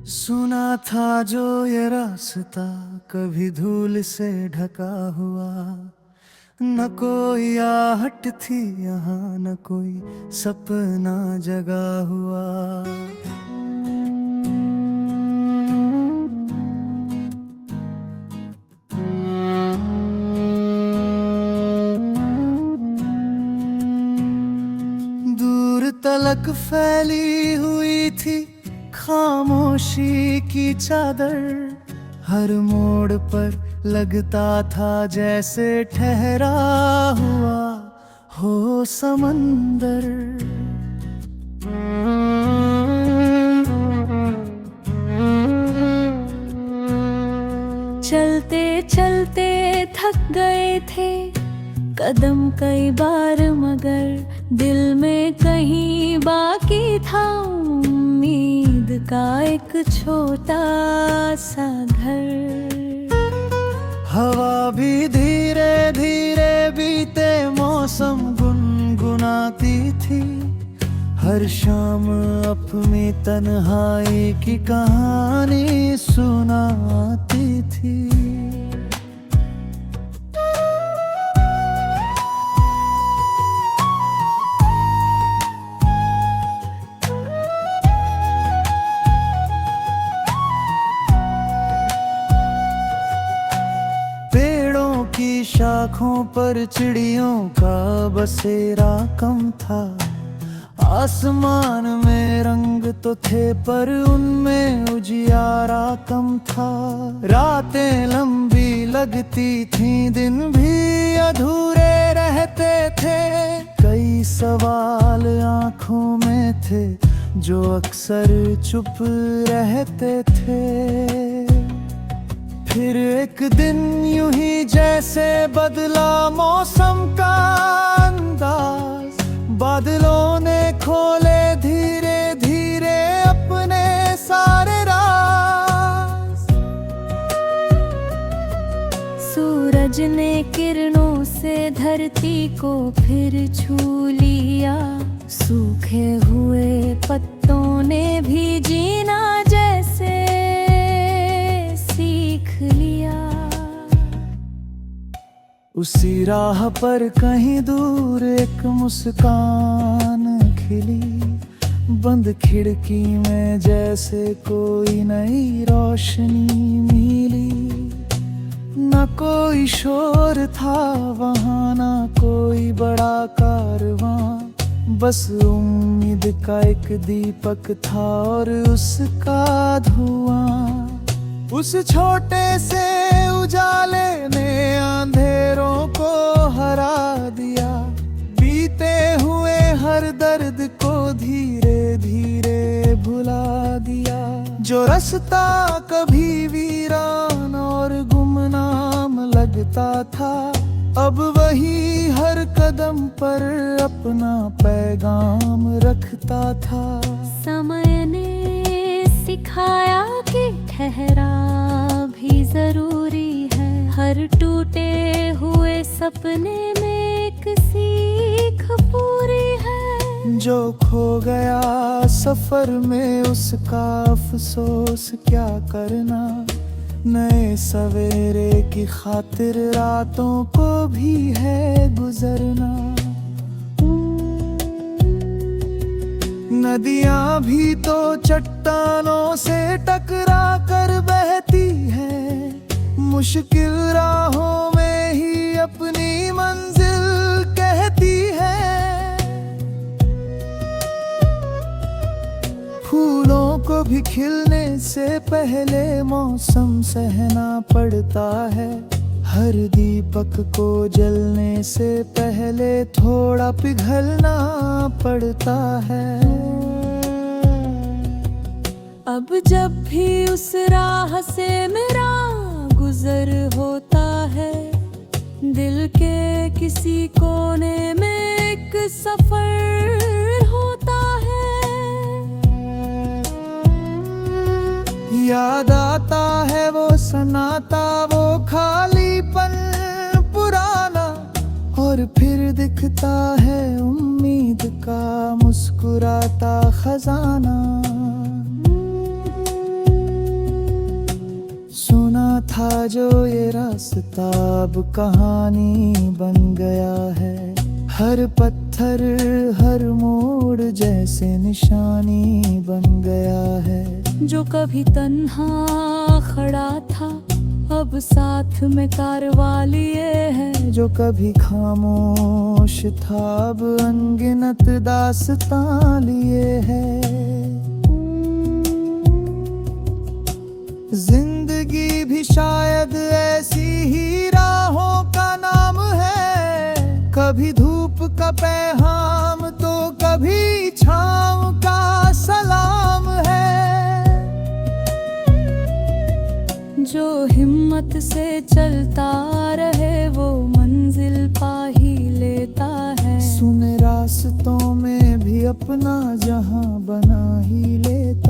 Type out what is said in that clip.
सुना था जो ये रास्ता कभी धूल से ढका हुआ, न कोई आहट थी यहाँ, न कोई सपना जगा हुआ। दूर तलक फैली हुई थी खामोशी की चादर, हर मोड़ पर लगता था जैसे ठहरा हुआ हो समंदर। चलते चलते थक गए थे कदम कई बार, मगर दिल में कहीं बाकी था उम्मीद का एक छोटा सा घर। हवा भी धीरे धीरे बीते मौसम गुनगुनाती थी, हर शाम अपनी तन्हाई की कहानी सुनाती थी। पेड़ों की शाखों पर चिड़ियों का बसेरा कम था, आसमान में रंग तो थे पर उनमें उजियारा कम था। रातें लंबी लगती थीं, दिन भी अधूरे रहते थे, कई सवाल आंखों में थे जो अक्सर चुप रहते थे। फिर एक दिन यूं ही जैसे बदला मौसम का अंदाज, बादलों ने खोले धीरे धीरे अपने सारे राज। सूरज ने किरणों से धरती को फिर छू लिया, सूखे हुए पत्तों ने भी जीना जैसे सीख लिया। उसी राह पर कहीं दूर एक मुस्कान खिली, बंद खिड़की में जैसे कोई नई रोशनी मिली। न कोई शोर था वहाँ, न कोई बड़ा कारवां, बस उम्मीद का एक दीपक था और उसका धुआं। उस छोटे से उजाले ने अंधेरों को हरा दिया, बीते हुए हर दर्द को धीरे धीरे भुला दिया। जो रास्ता कभी वीरान और गुमनाम लगता था, अब वही हर कदम पर अपना पैगाम रखता था। समय ने सिखाया कि ठहराव भी जरूरी है, हर टूटे हुए सपने में एक सीख पूरी है। जो खो गया सफर में उसका अफसोस क्या करना, नए सवेरे की खातिर रातों को भी है गुजरना। नदियां भी तो चट्टानों से टकरा कर बहती हैं, मुश्किल राहों में ही अपनी मंजिल कहती है। फूलों को भी खिलने से पहले मौसम सहना पड़ता है, हर दीपक को जलने से पहले थोड़ा पिघलना पड़ता है। अब जब भी उस राह से मेरा गुजर होता है, दिल के किसी कोने में एक सफर होता है। याद आता है वो सन्नाटा, वो खालीपन पुराना, और फिर दिखता है उम्मीद का मुस्कुराता खजाना। जो ये रास्ता अब कहानी बन गया है। हर पत्थर हर मोड़ जैसे निशानी बन गया है। जो कभी तन्हा खड़ा था अब साथ में कारवा लिए है। जो कभी खामोश था अब अनगिनत दास्तां लिए है। जिंदगी भी शायद ऐसी ही राहों का नाम है। कभी धूप का पैगाम तो कभी छाँव का सलाम है। जो हिम्मत से चलता रहे वो मंजिल पा ही लेता है। सुने रास्तों में भी अपना जहां बना ही लेता